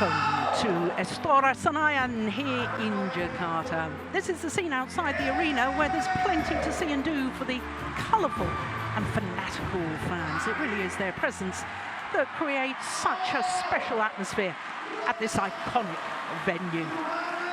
Welcome to Istora Senayan here in Jakarta. This is the scene outside the arena where there's plenty to see and do for the colourful and fanatical fans. It really is their presence that creates such a special atmosphere at this iconic venue.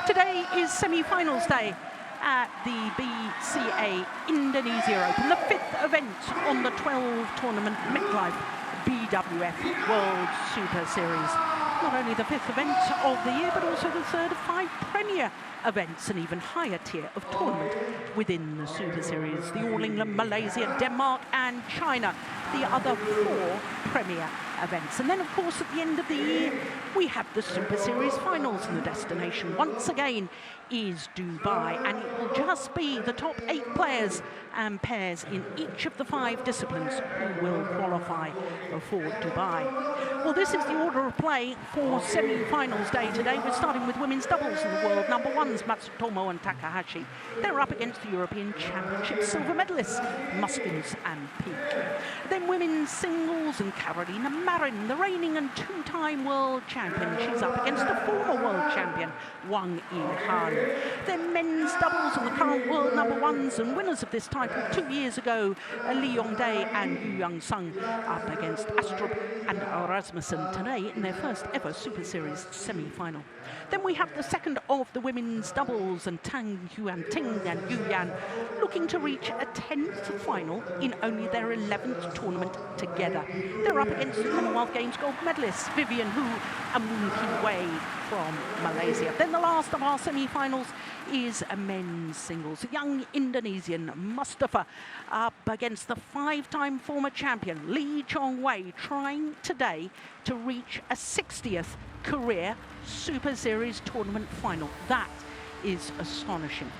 Today is semi-finals day at the BCA Indonesia Open, the 5th event on the 12 tournament MetLife BWF World Superseries. Not only the 5th event of the year, but also the 3rd of 5 premier events, an even higher tier of tournament within the Super Series. The All England, Malaysia, Denmark and China, the other 4 premier events. And then, of course, at the end of the year, we have the Super Series finals, and the destination once again is Dubai, and it will just be the top 8 players and pairs in each of the 5 disciplines who will qualify for Dubai. Well, this is the order of play for semi-finals day today. We're starting with women's doubles in the world number ones, Matsutomo and Takahashi. They're up against the European Championships silver medalists, Muskens and Piek. Then women's singles, and Carolina Marin, the reigning and 2-time world champion. She's up against a former world champion, Wang Yihan. Then men's doubles, and the current world number ones and winners of this title 2 years ago, Lee Yong-dae and Yu Young-sung, up against Astrup and Rasmussen today in their first ever Super Series semi-final. Then we have the second of the women's doubles, and Tang Yuan-ting and Yu Yan looking to reach a 10th final in only their 11th tournament together. They're up against the Commonwealth Games gold medalists, Vivian Hu and Moon Ki Wei from Malaysia. Then the last of our semi-finals is a men's singles. A young Indonesian, Mustafa, up against the 5-time former champion, Lee Chong-wei, trying today to reach a 60th career Super Series tournament final. That is astonishing.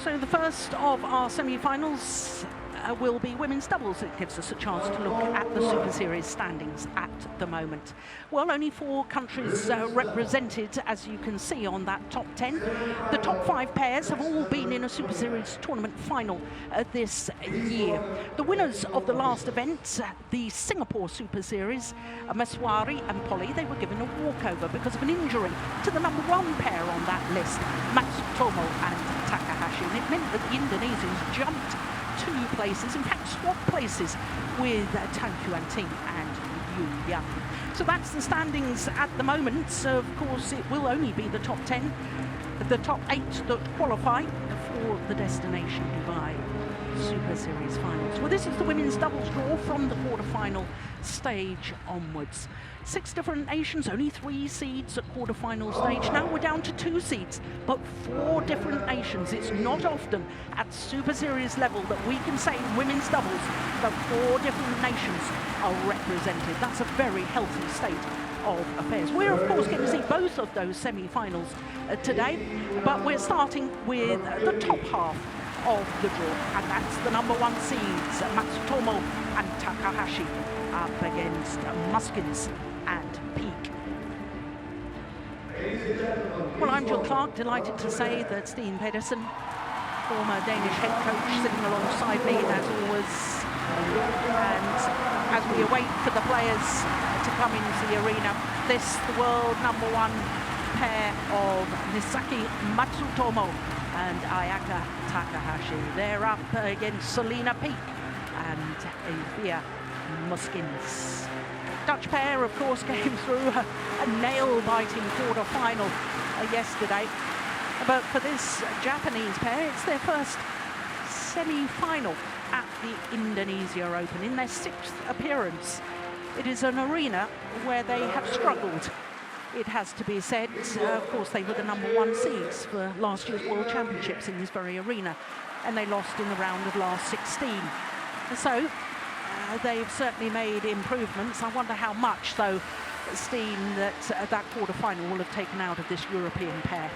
So the first of our semi-finals will be women's doubles. It gives us a chance to look at the Super Series standings at the moment. Well, only 4 countries represented, as you can see on that top 10. The top 5 pairs have all been in a Super Series tournament final this year. The winners of the last event, the Singapore Super Series, Maswari and Polly, they were given a walkover because of an injury to the number 1 pair on that list, Matsutomo and Takahashi. And it meant that the Indonesians jumped 2 places, in fact swapped places with Tang Yuan-ting and Yu Yan. So that's the standings at the moment. So of course it will only be the top 10, the top 8 that qualify for the destination Dubai Super Series finals. Well, this is the women's doubles draw from the quarter-final stage onwards. 6 different nations, only 3 seeds at quarter-final stage. Now we're down to 2 seeds, but 4 different nations. It's not often at Super Series level that we can say in women's doubles that 4 different nations are represented. That's a very healthy state of affairs. We're of course going to see both of those semi-finals today, but we're starting with the top half of the draw, and that's the number 1 seeds, Matsutomo and Takahashi, up against Muskens and Piek. Well, I'm Jill Clark, delighted to say that Steen Pedersen, former Danish head coach, sitting alongside me as always, and as we await for the players to come into the arena, this the world number 1 pair of Misaki Matsutomo and Ayaka Takahashi. They're up against Selena Piek and Eefje Muskens. Dutch pair, of course, came through a nail-biting quarter-final yesterday. But for this Japanese pair, it's their first semi-final at the Indonesia Open, in their 6th appearance. It is an arena where they have struggled, it has to be said. Of course, they were the number 1 seeds for last year's World Championships in this very arena, and they lost in the round of last 16. So they've certainly made improvements. I wonder how much, though, Steen, that quarter-final will have taken out of this European pair.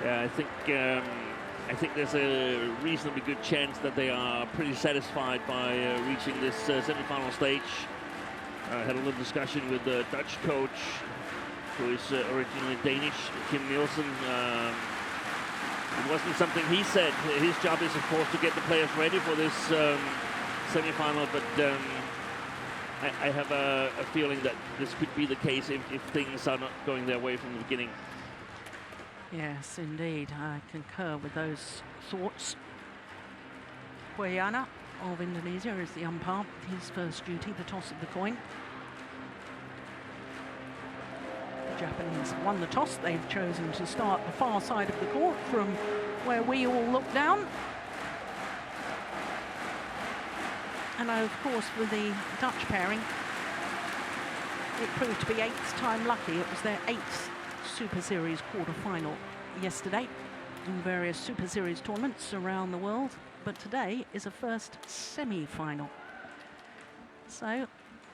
Yeah, I think there's a reasonably good chance that they are pretty satisfied by reaching this semi-final stage. I had a little discussion with the Dutch coach, who is originally Danish, Kim Nielsen. It wasn't something he said. His job is, of course, to get the players ready for this semi-final, but I have a feeling that this could be the case if things are not going their way from the beginning. Yes, indeed. I concur with those thoughts. Puyana of Indonesia is the umpire. His first duty, the toss of the coin. The Japanese won the toss. They've chosen to start the far side of the court from where we all look down. And of course, with the Dutch pairing, it proved to be eighth time lucky. It was their 8th Super Series quarter-final yesterday in various Super Series tournaments around the world. But today is a first semi-final. So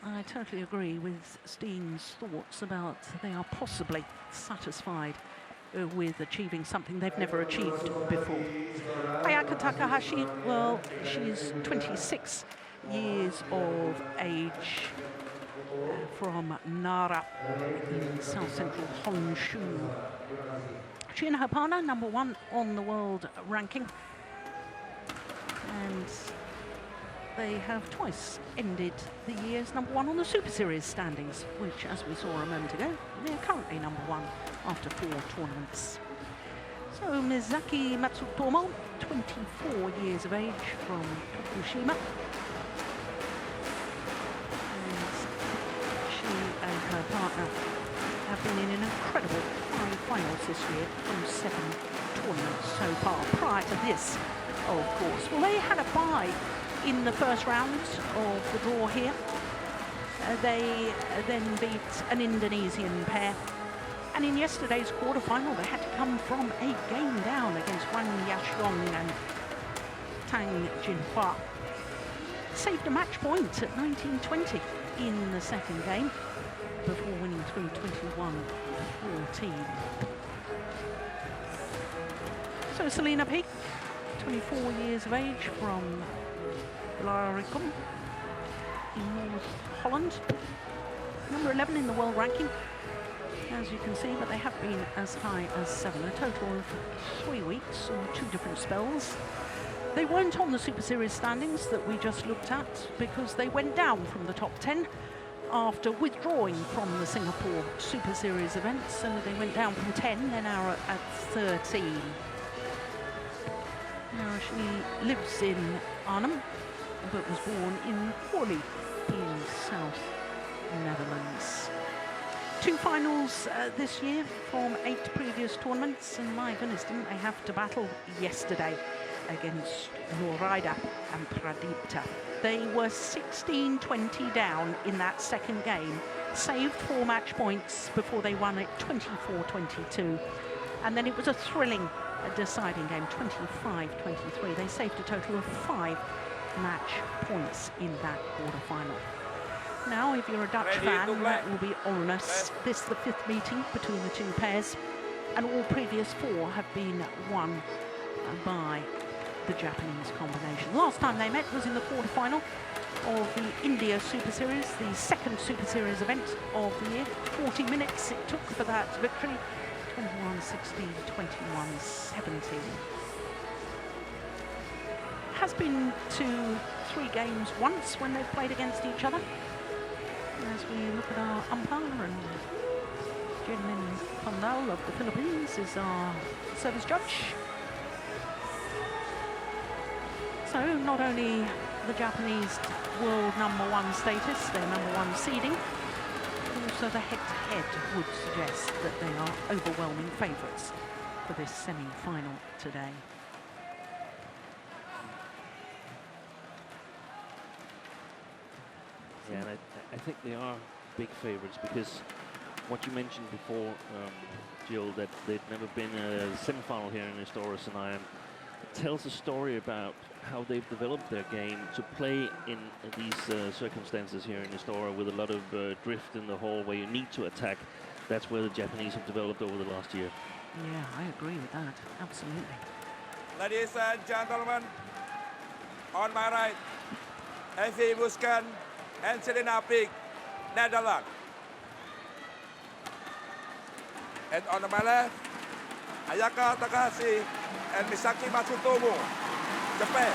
I totally agree with Steen's thoughts about they are possibly satisfied with achieving something they've never achieved before. Ayaka Takahashi, well, she's 26 years of age from Nara in south central Honshu. She and her partner, #1 on the world ranking. And they have twice ended the year's #1 on the Super Series standings, which, as we saw a moment ago, they're currently #1 after 4 tournaments. So Misaki Matsutomo, 24 years of age from Tokushima. And she and her partner have been in an incredible 5 finals this year from 7 tournaments so far. Prior to this, of course. Well, they had a bye in the first round of the draw here. They then beat an Indonesian pair. And in yesterday's quarterfinal, they had to come from a game down against Wan Yashiong and Tang Jinhua. Saved a match point at 19-20 in the second game before winning 3-21-14. So Selena Piek, 24 years of age from Blaricum in North Holland. Number 11 in the world ranking, as you can see, but they have been as high as 7, a total of 3 weeks on 2 different spells. They weren't on the Super Series standings that we just looked at because they went down from the top 10 after withdrawing from the Singapore Super Series events. So they went down from 10, they're now at 13. Now she lives in Arnhem, but was born in Horley in South Netherlands. 2 finals this year from 8 previous tournaments, and my goodness, didn't they have to battle yesterday against Noraida and Pradipta. They were 16-20 down in that second game, saved 4 match points before they won it 24-22. And then it was a thrilling deciding game, 25-23. They saved a total of 5 match points in that quarter-final. Now, if you're a Dutch fan, that will be ominous. This is the 5th meeting between the 2 pairs, and all previous 4 have been won by the Japanese combination. Last time they met was in the quarter-final of the India Super Series, the 2nd Super Series event of the year. 40 minutes it took for that victory. 21-16, 21-17. Has been to 3 games once when they've played against each other. As we look at our umpire, and Jinmin Pandal of the Philippines is our service judge. So not only the Japanese world #1 status, their #1 seeding, also the head-to-head would suggest that they are overwhelming favourites for this semi-final today. Yeah, and I think they are big favourites because what you mentioned before, Jill, that they've never been a semi-final here in Estoras and Iron, tells a story about how they've developed their game to play in these circumstances here in Estora with a lot of drift in the hall where you need to attack. That's where the Japanese have developed over the last year. Yeah, I agree with that. Absolutely. Ladies and gentlemen, on my right, Eefje Muskens and Selena Piek, Netherlands. And on my left, Ayaka Takahashi and Misaki Matsutomo, Japan.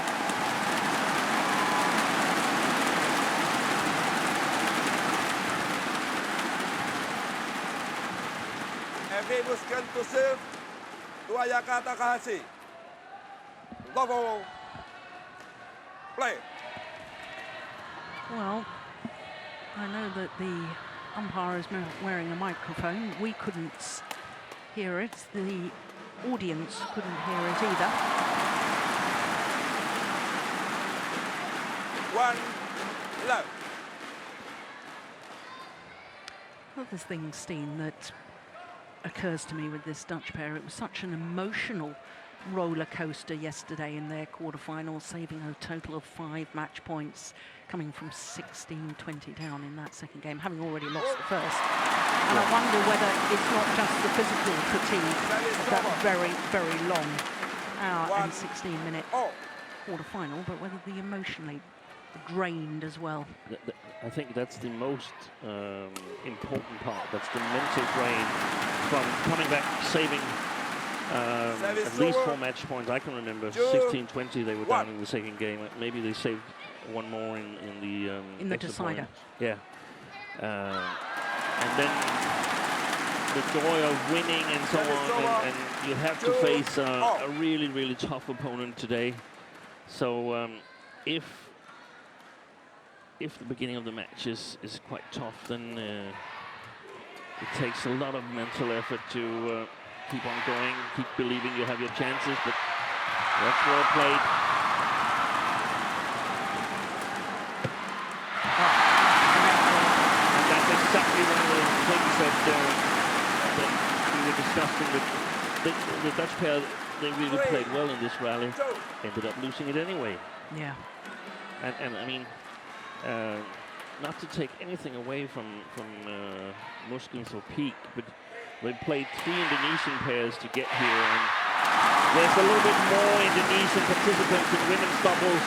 MV Muskens to serve to Ayaka Takahashi. Level. Play. Well, I know that the umpire is wearing a microphone. We couldn't hear it. The audience couldn't hear it either. 1 love. Another thing, Steen, that occurs to me with this Dutch pair, it was such an emotional roller coaster yesterday in their quarterfinals, saving a total of 5 match points, coming from 16-20 down in that second game, having already lost the first. And I wonder whether it's not just the physical fatigue of that very, very long hour and 16-minute quarterfinal, but whether the emotionally drained as well. I think that's the most important part. That's the mental drain from coming back, saving at least 4 match points. I can remember 16-20 they were down in the second game. Maybe they saved one more in the decider. Yeah. And then the joy of winning and so on. And you have to face a really, really tough opponent today. So if the beginning of the match is quite tough, then it takes a lot of mental effort to keep on going, keep believing you have your chances, but that's well played. And that's exactly one of the things that we were discussing, that the Dutch pair, they really played well in this rally, ended up losing it anyway. Yeah. And I mean, not to take anything away from Muskens or Piek, but they played 3 Indonesian pairs to get here, and there's a little bit more Indonesian participants in women's doubles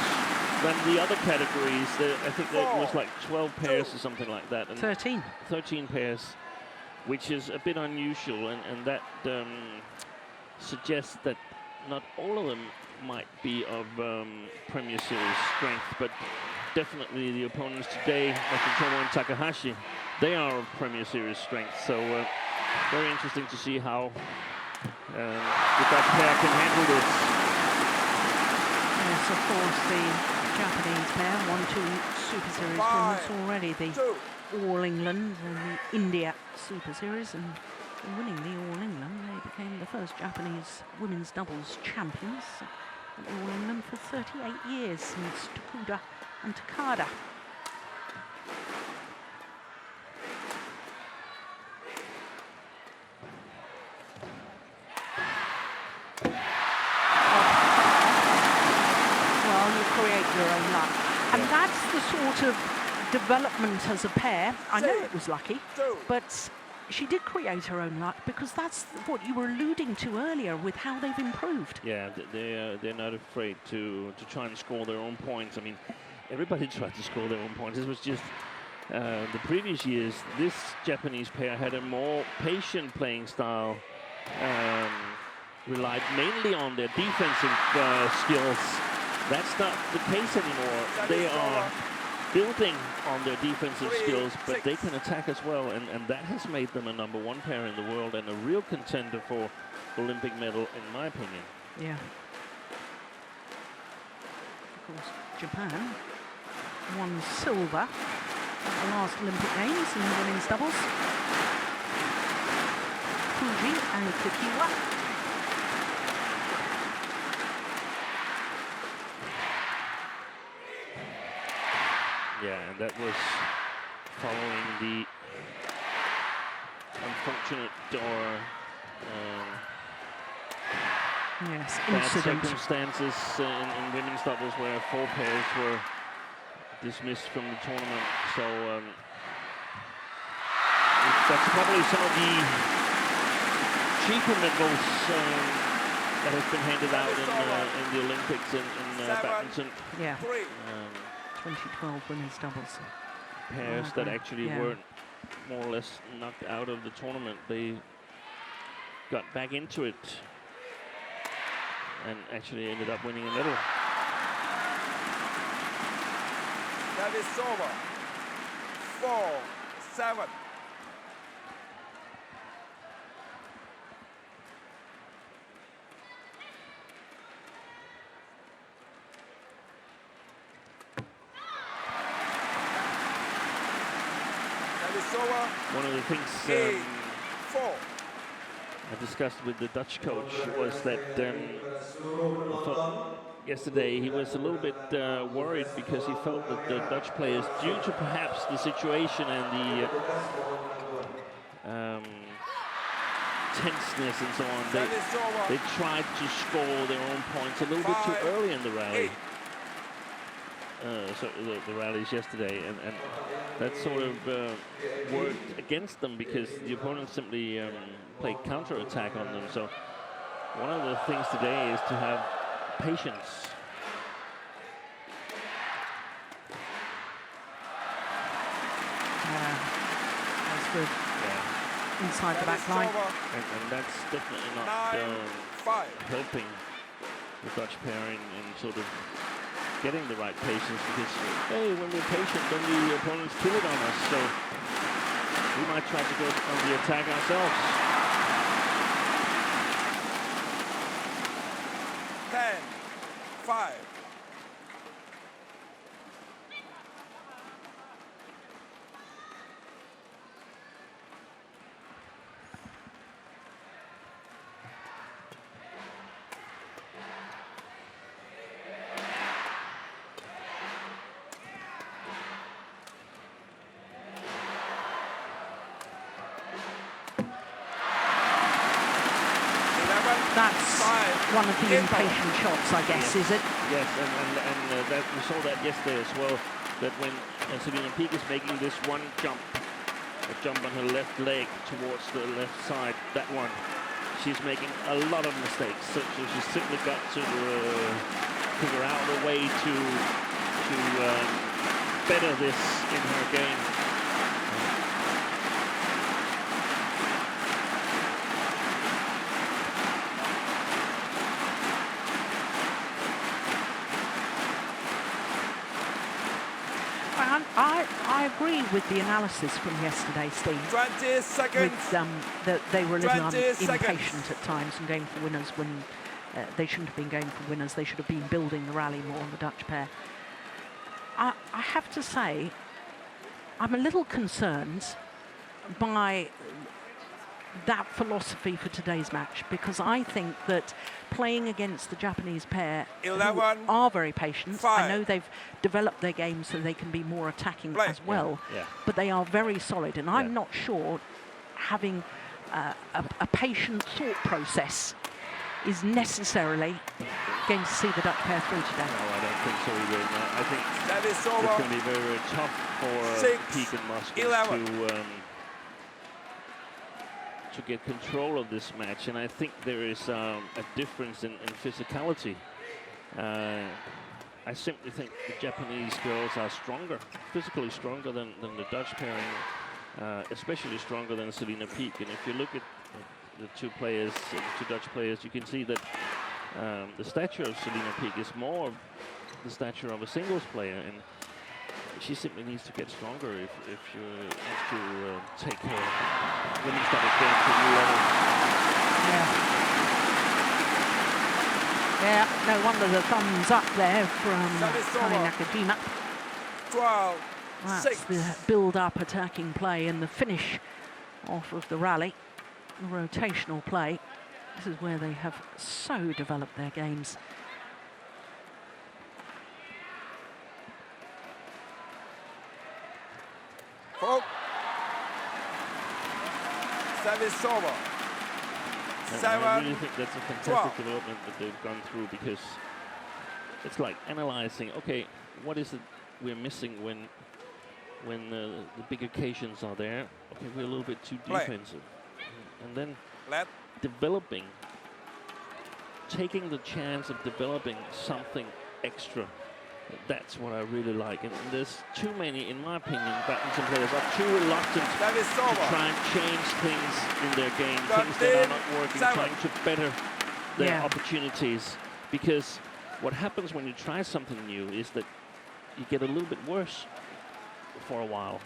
than the other categories. I think there was like 12 pairs or something like that. And 13. 13 pairs, which is a bit unusual, and that suggests that not all of them might be of Premier Series strength, but definitely the opponents today, Matsutomo and Takahashi, they are of Premier Series strength. So very interesting to see how the Dutch pair can handle this. Yes, of course, the Japanese pair won 2 Super Series tournaments already. The All England and the India Super Series, and winning the All England, they became the first Japanese women's doubles champions at the All England for 38 years since Tokuda and Takada. Well, you create your own luck. And that's the sort of development as a pair. I know it was lucky, but she did create her own luck, because that's what you were alluding to earlier with how they've improved. Yeah, they're not afraid to try and score their own points. I mean, everybody tried to score their own points. This was just the previous years. This Japanese pair had a more patient playing style, relied mainly on their defensive skills. That's not the case anymore. They are building on their defensive skills, but they can attack as well, and that has made them a #1 pair in the world and a real contender for Olympic medal, in my opinion. Yeah. Of course, Japan won silver at the last Olympic Games in the women's doubles. Fuji and Kikiwa. Yeah, and that was following the unfortunate yes, bad incident. circumstances in women's doubles, where 4 pairs were dismissed from the tournament. So that's probably some of the cheaper medals that has been handed out in the Olympics in badminton. Yeah. 2012 women's doubles. Pairs that actually weren't more or less knocked out of the tournament. They got back into it and actually ended up winning a medal. That is over. 4-7. One of the things 8-4. I discussed with the Dutch coach was that I thought yesterday he was a little bit worried because he felt that the Dutch players, due to perhaps the situation and the tenseness and so on, they tried to score their own points a little bit too early in the rally. So the rallies yesterday, and that sort of worked against them because the opponents simply played counter-attack on them. So one of the things today is to have patience. That's good. Yeah. Inside the back line. And that's definitely not helping the Dutch pair in sort of getting the right patience, because, hey, when we're patient, then the opponents kill it on us. So we might try to go on the attack ourselves. 10-5. That's one of the impatient shots, I guess, is it? Yes, and that, we saw that yesterday as well, that when Selena Piek is making this one jump, a jump on her left leg towards the left side, that one, she's making a lot of mistakes. So she's simply got to figure out a way to better this in her game. I agree with the analysis from yesterday, Steve. 20 seconds. With, that they were a little impatient at times and going for winners when they shouldn't have been going for winners. They should have been building the rally more on the Dutch pair. I have to say, I'm a little concerned by that philosophy for today's match, because I think that playing against the Japanese pair who are very patient, I know they've developed their game so they can be more attacking as well, but they are very solid, and I'm not sure having a patient thought process is necessarily going to see the Dutch pair through today. No, I don't think so either. I think that is it's going to be very, very tough for Piek and Muskens to get control of this match, and I think there is a difference in physicality. I simply think the Japanese girls are stronger, physically stronger than the Dutch pairing, especially stronger than Selena Piek. And if you look at the two Dutch players, you can see that the stature of Selena Piek is more of the stature of a singles player, and she simply needs to get stronger if she wants to take her women's doubles game to a new level. Yeah, no wonder the thumbs up there from Kai Nakajima. 12-6. That's the build-up attacking play and the finish off of the rally, the rotational play. This is where they have so developed their games. Service over. I really think that's a fantastic development that they've gone through, because it's like analyzing, okay, what is it we're missing when the big occasions are there? Okay, we're a little bit too defensive. And then developing, taking the chance of developing something extra. That's what I really like. And there's too many, in my opinion, badminton players are too reluctant to try and change things in their game, things that are not working, trying to better their opportunities. Because what happens when you try something new is that you get a little bit worse for a while.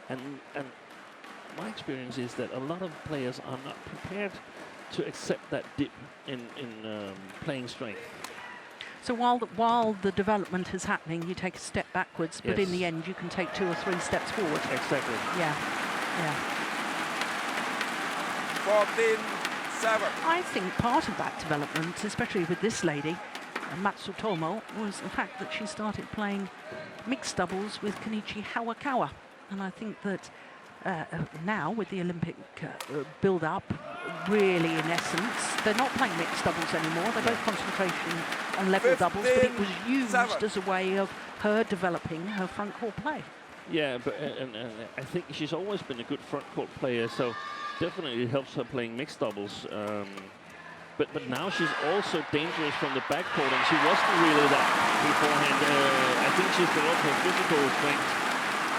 And my experience is that a lot of players are not prepared to accept that dip in playing strength. So while the development is happening, you take a step backwards, but in the end, you can take 2 or 3 steps forward. Exactly. Yeah. Yeah. 14-7. I think part of that development, especially with this lady, Matsutomo, was the fact that she started playing mixed doubles with Kenichi Hawakawa. And I think that now with the Olympic build-up, really in essence, they're not playing mixed doubles anymore. They're both concentration on level doubles, but it was used as a way of her developing her front court play. Yeah, but and I think she's always been a good front court player, so definitely helps her playing mixed doubles. But now she's also dangerous from the backcourt, and she wasn't really that beforehand. I think she's developed her physical strength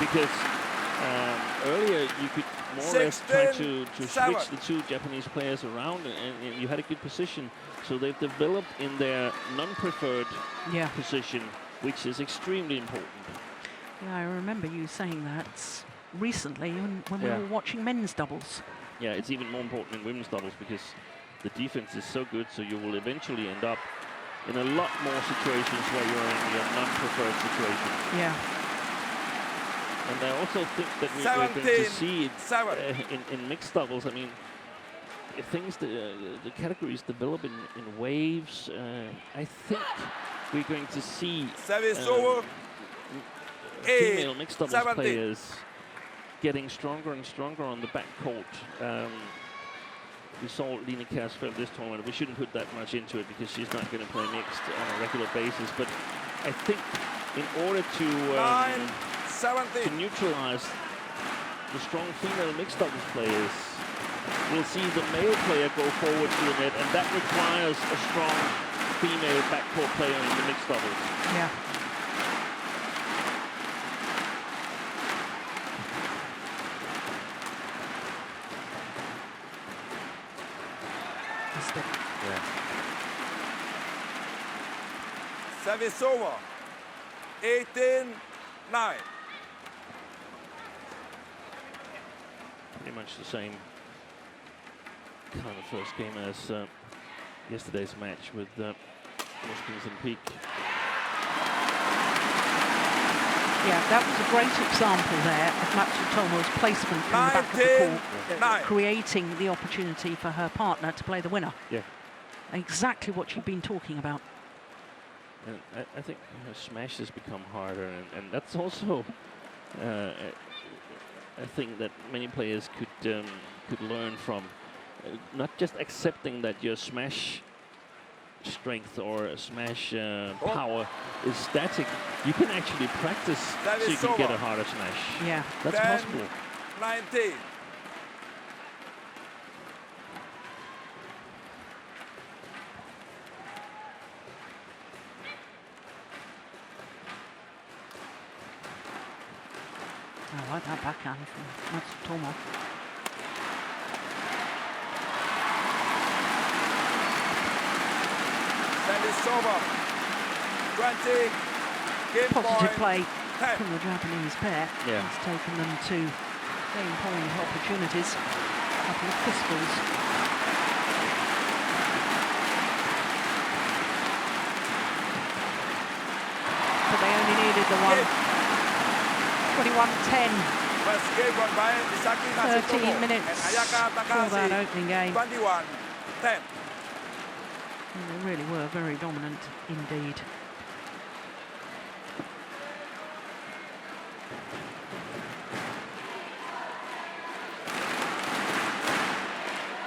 because earlier you could more or less try to switch the two Japanese players around, and you had a good position. So they've developed in their non-preferred position, which is extremely important. Yeah, I remember you saying that recently when we were watching men's doubles. Yeah, it's even more important in women's doubles because the defense is so good, so you will eventually end up in a lot more situations where you're in your non-preferred situation. Yeah. And I also think that we're going to see it in mixed doubles. I mean, the categories develop in waves. I think we're going to see female mixed doubles players getting stronger and stronger on the backcourt. We saw Lina Kasfeld this tournament. We shouldn't put that much into it because she's not going to play mixed on a regular basis. But I think in order to neutralize the strong female mixed doubles players, we'll see the male player go forward to the net, and that requires a strong female backcourt player in the mixed doubles. Yeah. Yeah. Service over. 18-9. Pretty much the same kind of first game as yesterday's match with Muskens and Piek. Yeah, that was a great example there of Matsutomo's placement from the back of the court, creating the opportunity for her partner to play the winner. Yeah. Exactly what she'd been talking about. And I think smash has become harder, and that's also a thing that many players could learn from. Not just accepting that your smash strength or a smash power is static. You can actually practice so you can get a harder smash. Yeah, that's possible. 19. I like that backhand from Matsutomo. Service over. 20. Game Positive point. play 10. from the Japanese pair. Yeah. It's taken them to game point opportunities. A couple of pistols. But they only needed the one. 21-10. First game won by Misaki, 13 minutes and Ayaka, for Takahashi. that opening game. 21-10. And they really were very dominant indeed.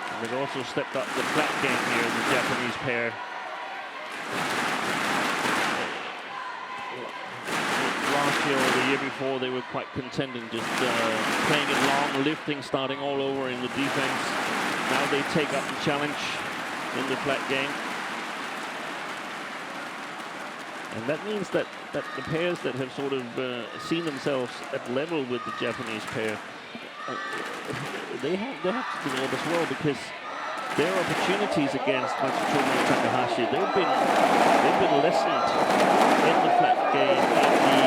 And they've also stepped up the flat game here, the Japanese pair. Last year or the year before, they were quite content in just playing it long, lifting, starting all over in the defense. Now they take up the challenge in the flat game. And that means that the pairs that have sort of seen themselves at level with the Japanese pair, they have to develop as well, because their opportunities against Matsutomo and Takahashi, they've been lessened in the flat game, in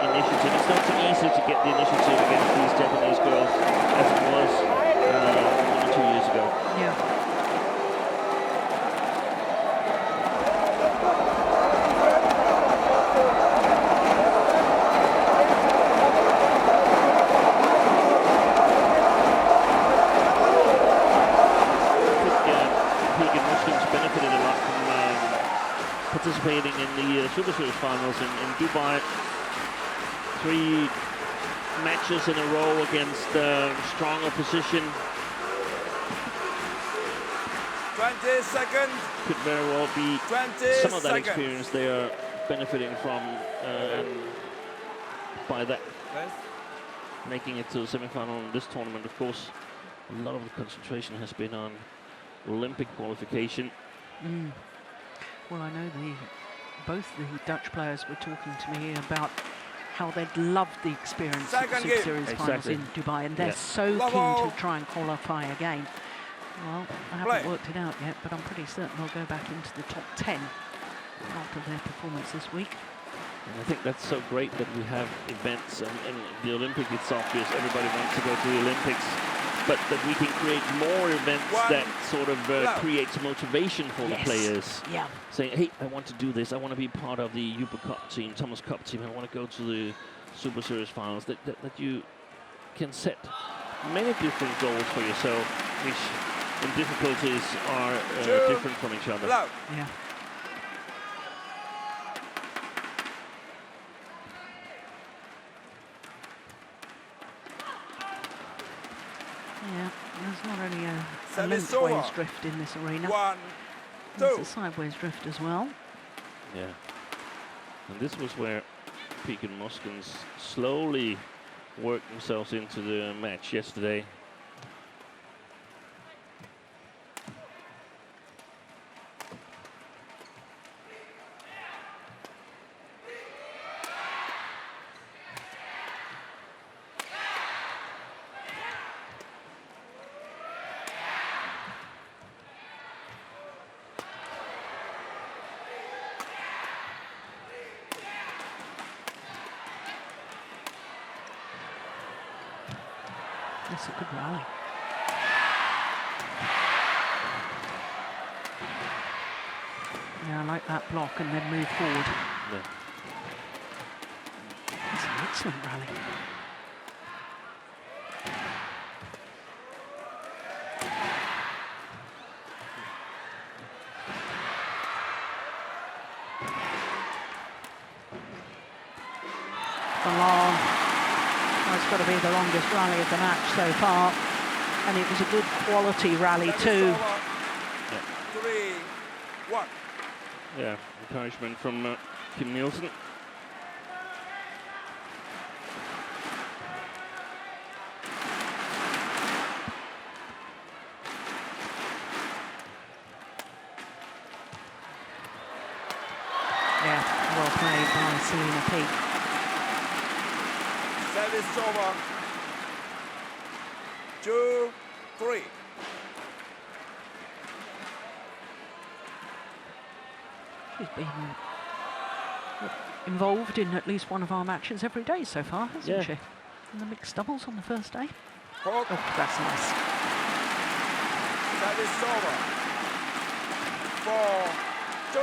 the initiative. It's not so easy to get the initiative against these Japanese girls as it was 1 or 2 years ago. Yeah. participating in the Super Series finals in Dubai. 3 matches in a row against strong opposition. 20 seconds. Could very well be 20 some of that seconds. experience they are benefiting from, and by that making it to the semi-final in this tournament. Of course, a lot of the concentration has been on Olympic qualification. Well, I know both the Dutch players were talking to me about how they'd love the experience of the Super Series finals in Dubai, and they're so keen to try and qualify again. Well, I haven't worked it out yet, but I'm pretty certain they'll go back into the top 10 after their performance this week. And I think that's so great that we have events, and the Olympic, it's obvious everybody wants to go to the Olympics, but that we can create more events that sort of creates motivation for the players. Yeah. Saying, hey, I want to do this, I want to be part of the Uber Cup team, Thomas Cup team, I want to go to the Super Series finals, that you can set many different goals for yourself, which in difficulties are different from each other. Yeah. Yeah, there's not only a lengthways drift in this arena, there's a sideways drift as well. Yeah, and this was where Piek and Muskens slowly worked themselves into the match yesterday. That's a good rally. Yeah, I like that block and then move forward. Yeah. That's an excellent rally. It's got to be the longest rally of the match so far, and it was a good quality rally too. 3-1. Yeah, encouragement from Kim Nielsen. Yeah, well played by Selena Piek. Service over. 2-3. She's been involved in at least one of our matches every day so far, hasn't she? In the mixed doubles on the first day. Oh, that's nice. Service over. 4-2.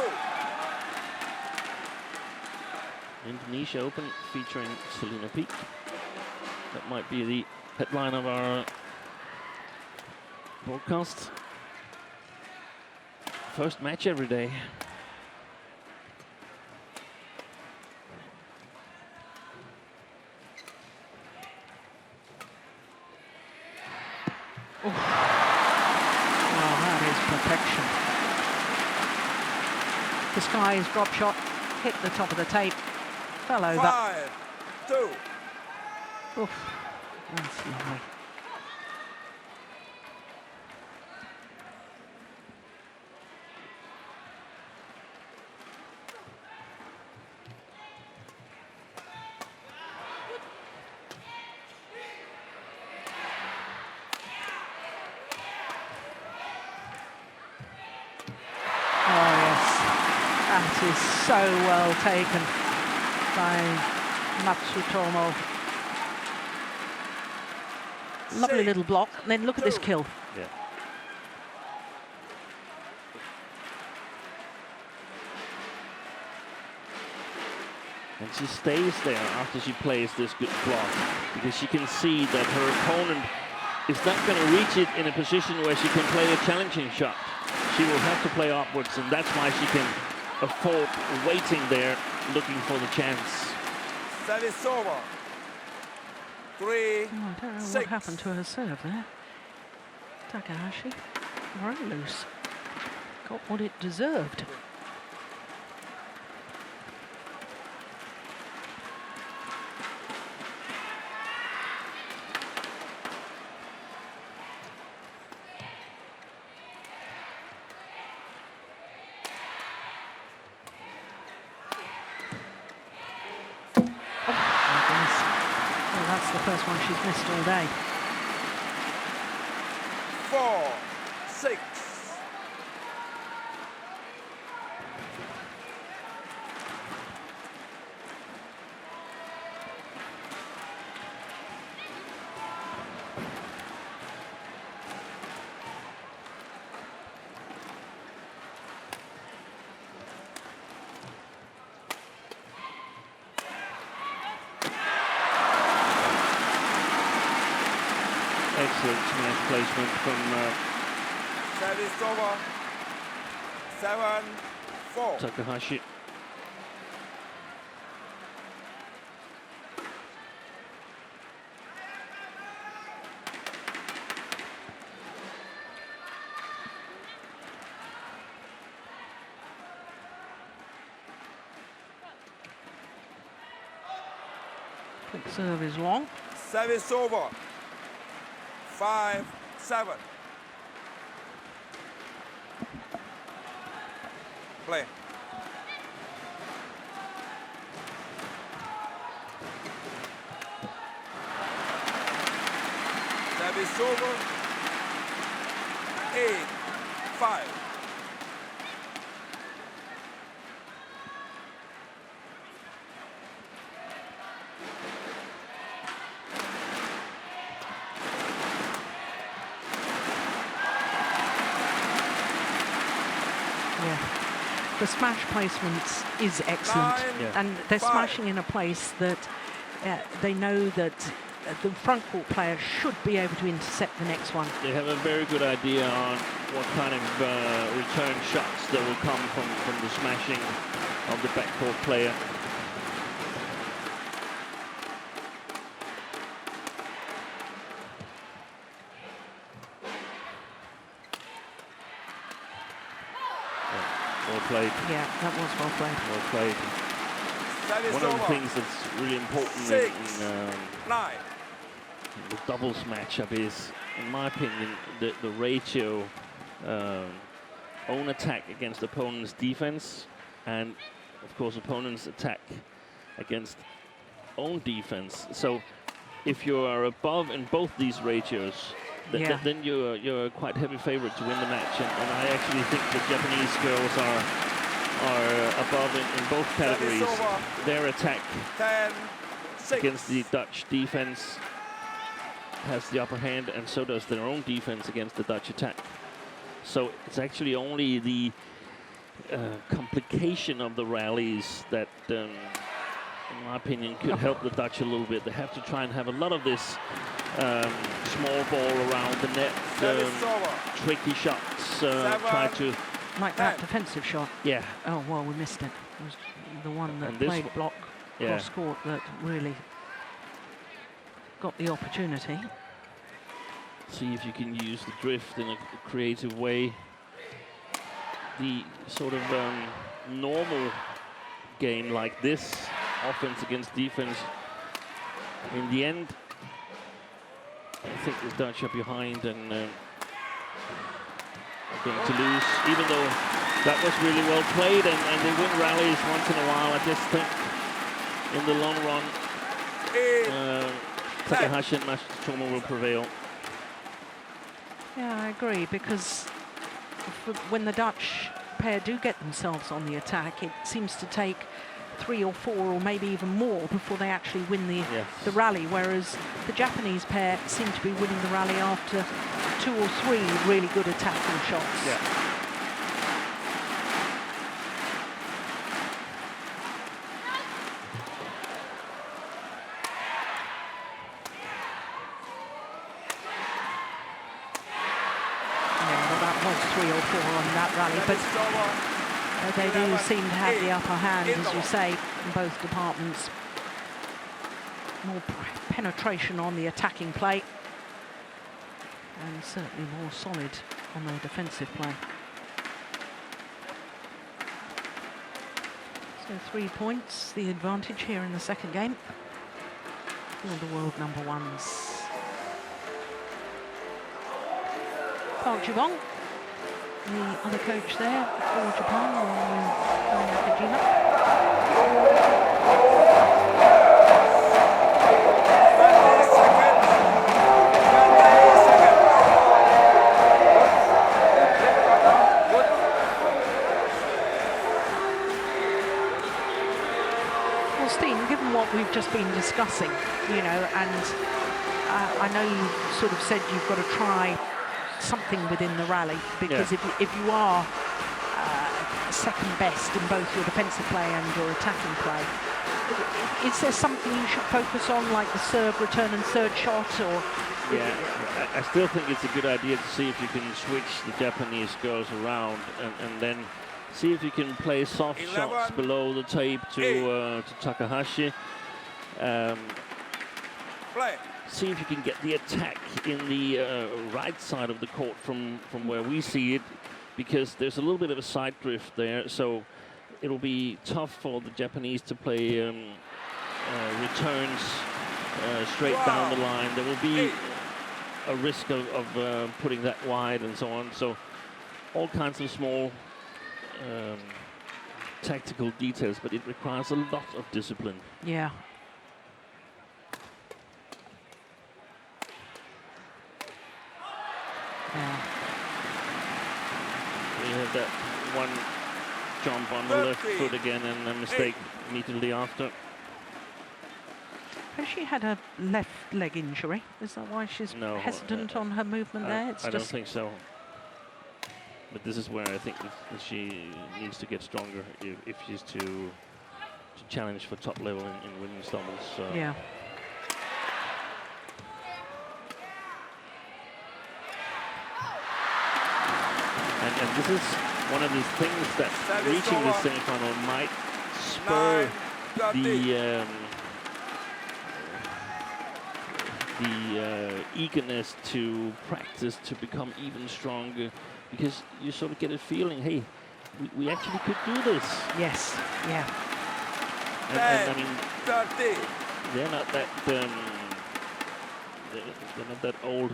Indonesia Open featuring Selena Piek. That might be the headline of our broadcast. First match every day. Oh, that is perfection. The Sky's drop shot hit the top of the tape. Fell over. 5-2. Oof, that's lovely. Oh yes, that is so well taken by Matsutomo. Lovely little block, and then look at this kill. Yeah. And she stays there after she plays this good block, because she can see that her opponent is not going to reach it in a position where she can play a challenging shot. She will have to play upwards, and that's why she can a fault waiting there, looking for the chance. Service over. 3, Oh, I don't know 6. what happened to her serve there. Takahashi, very loose. Got what it deserved. That's the first one she's missed all day. 4, 6. Excellent smash placement from Service over. 7, 4. Takahashi. Quick serve is long. Service over. 5, 7. Play. Service over. 8, 5. The smash placements is excellent, 9, and they're 5. smashing in a place that they know that the front court player should be able to intercept the next one. They have a very good idea on what kind of return shots that will come from the smashing of the backcourt player. Well played. Yeah, that was well played. Well played. One of the things that's really important in 9. the doubles matchup is, in my opinion, the ratio own attack against opponent's defense, and of course opponent's attack against own defense. So if you are above in both these ratios, then you're a quite heavy favorite to win the match. And I actually think the Japanese girls are above in both categories. Their attack 10, 6. against the Dutch defense has the upper hand, and so does their own defense against the Dutch attack. So it's actually only the complication of the rallies that, in my opinion, could help the Dutch a little bit. They have to try and have a lot of this small ball around the net, tricky shots, try to... Like that defensive shot. Yeah. Oh, well, we missed it. It was the one that And this played block cross court that really got the opportunity. See if you can use the drift in a creative way. The sort of normal game like this, offense against defense, in the end, I think the Dutch are behind and going to lose, even though that was really well played, and they win rallies once in a while. I just think in the long run, Takahashi and Matsutomo will prevail. Yeah, I agree, because when the Dutch pair do get themselves on the attack, it seems to take 3 or 4 or maybe even more before they actually win the rally, whereas the Japanese pair seem to be winning the rally after 2 or 3 really good attacking shots. Yeah. That was 3 or 4 on that rally, but They do seem to have the upper hand, as you say, in both departments. More penetration on the attacking play, and certainly more solid on their defensive play. So 3 points, the advantage here in the second game for the world number ones. Park Ji-won, the other coach there for Japan, along with Nakajima. Well, Steen, given what we've just been discussing, you know, and I know you sort of said you've got to try something within the rally, because if you are second best in both your defensive play and your attacking play, is there something you should focus on, like the serve, return and third shot? Or yeah, I still think it's a good idea to see if you can switch the Japanese girls around and then see if you can play soft shots below the tape to Takahashi. Play. See if you can get the attack in the right side of the court from where we see it, because there's a little bit of a side drift there, so it'll be tough for the Japanese to play returns straight down the line. There will be a risk of putting that wide and so on, so all kinds of small tactical details, but it requires a lot of discipline. Yeah. We have that one jump on the left foot again and a mistake immediately after. Has she had a left leg injury? Is that why she's hesitant on her movement there? It's I don't think so. But this is where I think that she needs to get stronger if she's to challenge for top level in women's doubles. Yeah. And this is one of the things that reaching the semi-final might spur the eagerness to practice to become even stronger, because you sort of get a feeling, hey, we actually could do this. Yes, yeah. And I mean, they're not that they're not that old.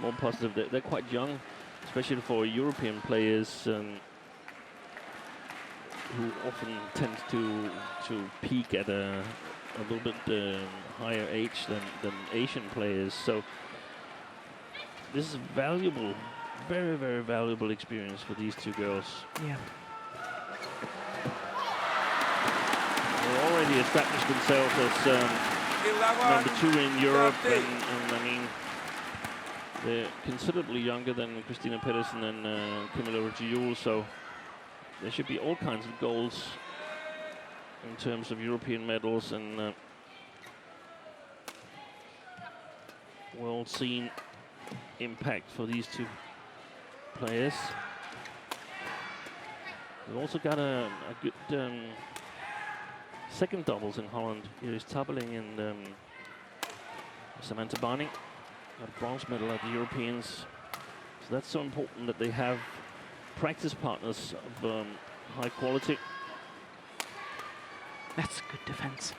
More positive. They're quite young, especially for European players who often tend to peak at a little bit higher age than Asian players. So this is valuable, very, very valuable experience for these two girls. Yeah. They already established themselves as #2 in Europe, and I mean, they're considerably younger than Christina Pedersen and Camilla Ricciulo, so there should be all kinds of goals in terms of European medals and world scene impact for these two players. We've also got a good second doubles in Holland. Iris Tabeling and Samantha Barney. Got a bronze medal at the Europeans. So that's so important that they have practice partners of high quality. That's good defense.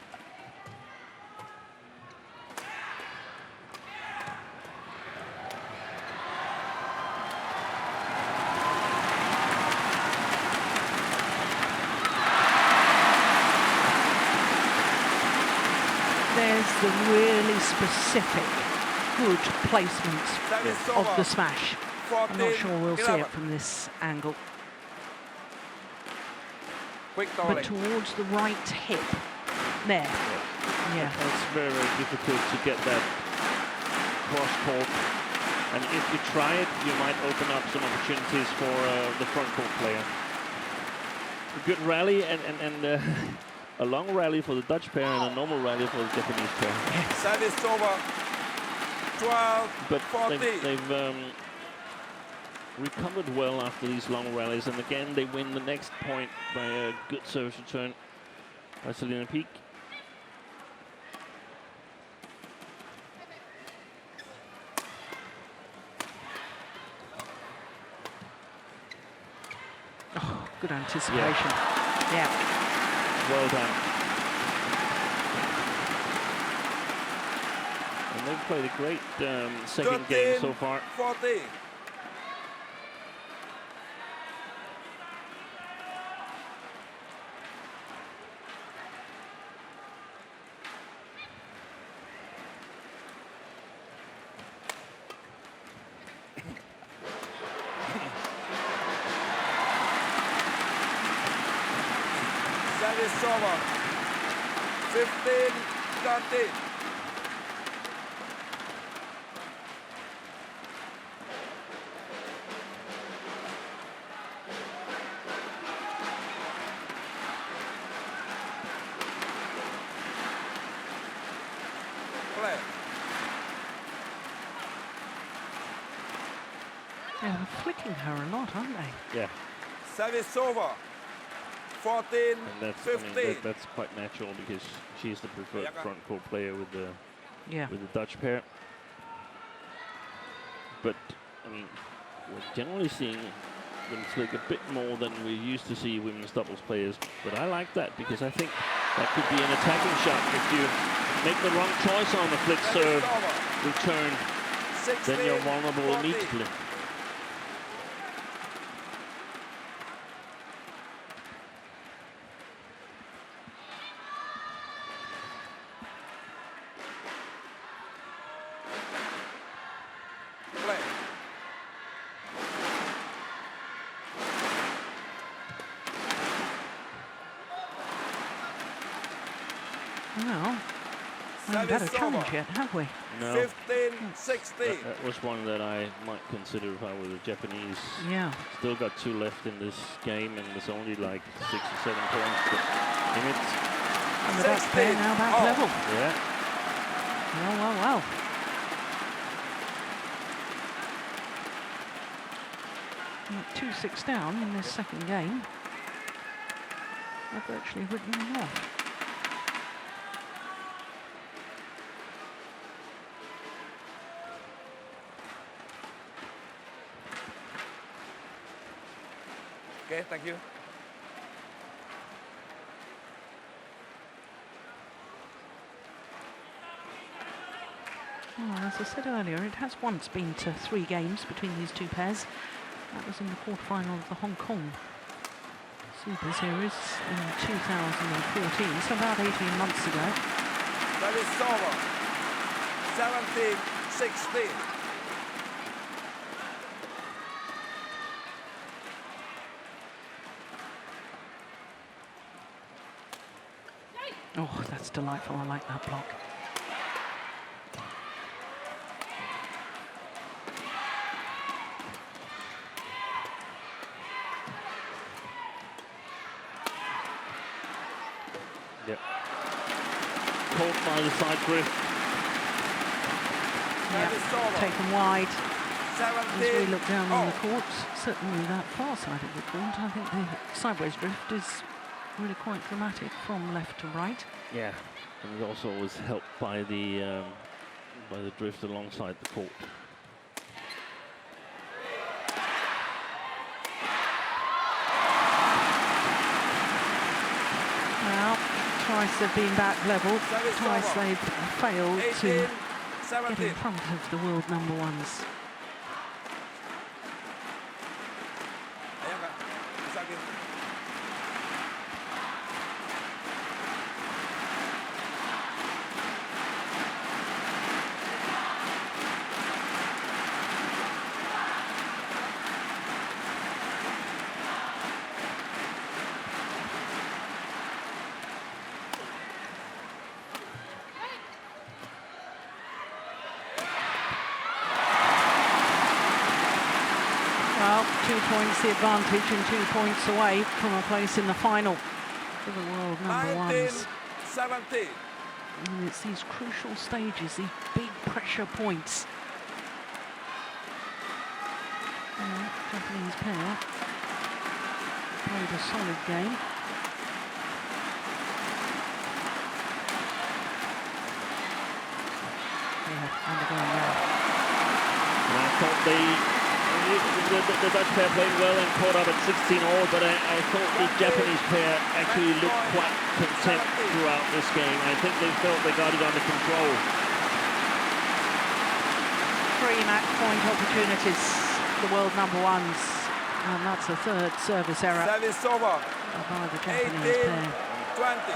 There's the really specific good placements of the smash. I'm not sure we'll see it from this angle. But towards the right hip. There. Yeah. It's very, very difficult to get that cross court. And if you try it, you might open up some opportunities for the front court player. A good rally and a long rally for the Dutch pair and a normal rally for the Japanese pair. That is over. 12, but 14. recovered well after these long rallies, and again they win the next point by a good service return by Selena Piek. Oh, good anticipation. Yeah. Well done. And they've played a great second game so far. 14. Service over. 15-13. Play. They're flicking her a lot, aren't they? Yeah. Service over. 14, And that's, 15. that's quite natural because she's the preferred Ayaka. front court player with the Yeah. Dutch pair. But I mean, we're generally seeing them flick a bit more than we used to see women's doubles players. But I like that because I think that could be an attacking shot. If you make the wrong choice on the flick serve return, 16, then you're vulnerable 14. immediately. Play. Well, we haven't had a challenge yet, have we? No, 15, 16. that was one that I might consider if I were the Japanese. Yeah. Still got 2 left in this game, and there's only like 6 or 7 points. But I mean, And the Dutch pair now back Oh. level. yeah, Well. At 2-6 down in this second game. They've virtually written them off. Okay, thank you. Well, as I said earlier, it has once been to 3 games between these two pairs. That was in the quarterfinal of the Hong Kong Super Series in 2014, so about 18 months ago. That is over. 17, 16. Oh, that's delightful. I like that block. yep. Caught by the side drift. That is over. Taken wide. As we 17. look down on the court, certainly that far side of the court, I think the sideways drift is really quite dramatic from left to right. Yeah, and it also was helped by the drift alongside the court. Well, twice they've been back level, Service twice over. they've failed 18, to get in 17. front of the world number ones. Ayaka, Misaki. Well, 2 points the advantage and 2 points away from a place in the final for the world number 19, ones. 17. And it's these crucial stages, these big pressure points. Japanese pair played a solid game. Yeah, undergoing now. And I thought the Dutch pair played well and caught up at 16-all, but I thought the Japanese pair actually looked quite content throughout this game. I think they felt they got it under control. 3 match point opportunities, the world number ones, and that's a third service error Service over. by the Japanese pair. 18-20.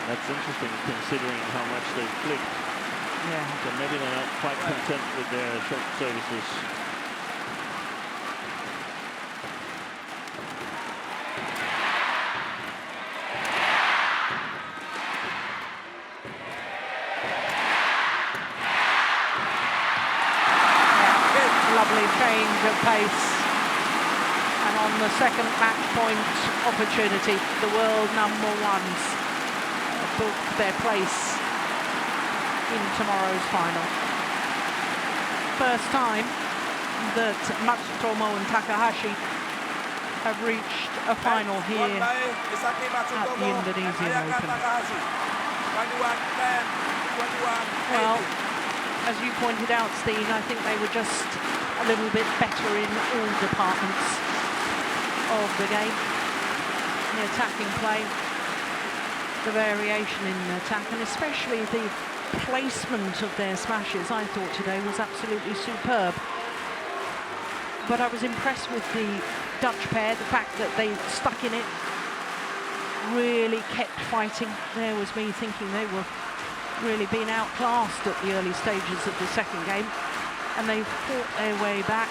That's interesting considering how much they flicked. Yeah. So maybe they're not quite content with their short services. Lovely change of pace. And on the second match point opportunity, the world number ones booked their place in tomorrow's final. First time that Matsutomo and Takahashi have reached a final here at the Indonesian Open. Well, as you pointed out, Steve, I think they were just a little bit better in all departments of the game. The attacking play, the variation in attack, and especially the placement of their smashes, I thought today was absolutely superb. But I was impressed with the Dutch pair, the fact that they stuck in it, really kept fighting. There was me thinking they were really being outclassed at the early stages of the second game, and they fought their way back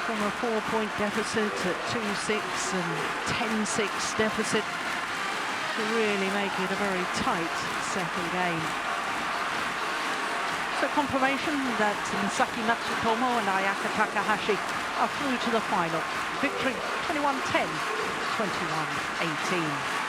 from a 4-point deficit at 2-6 and 10-6 deficit to really make it a very tight second game. So confirmation that Misaki, Matsutomo and Ayaka Takahashi are through to the final. Victory 21-10, 21-18.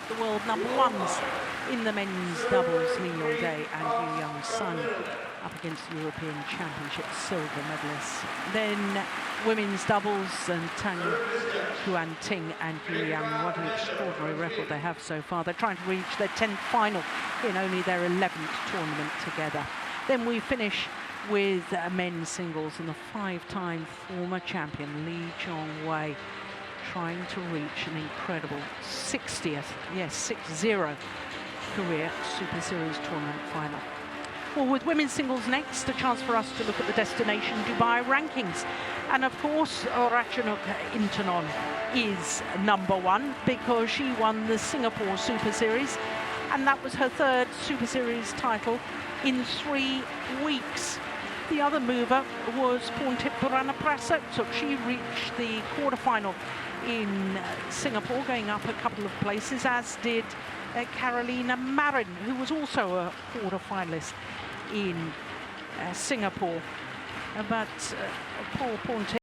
The world number ones in the men's doubles, Lee-Yong-dae and Yu Young-sun up against the European Championships silver medalists. Then women's doubles and Tang Huan-ting and Yu Yang. What an extraordinary record they have so far. They're trying to reach their 10th final in only their 11th tournament together. Then we finish with men's singles and the 5-time former champion Lee Chong-wei trying to reach an incredible 60th, yes, 6-0 career Super Series tournament final. Well, with women's singles next, a chance for us to look at the destination Dubai rankings. And of course, Ratchanok Intanon is #1 because she won the Singapore Super Series, and that was her 3rd Super Series title in 3 weeks. The other mover was Pontip Puranaprasad. She reached the quarterfinal in Singapore, going up a couple of places, as did Carolina Marin, who was also a quarter-finalist in Singapore. But Paul Pontip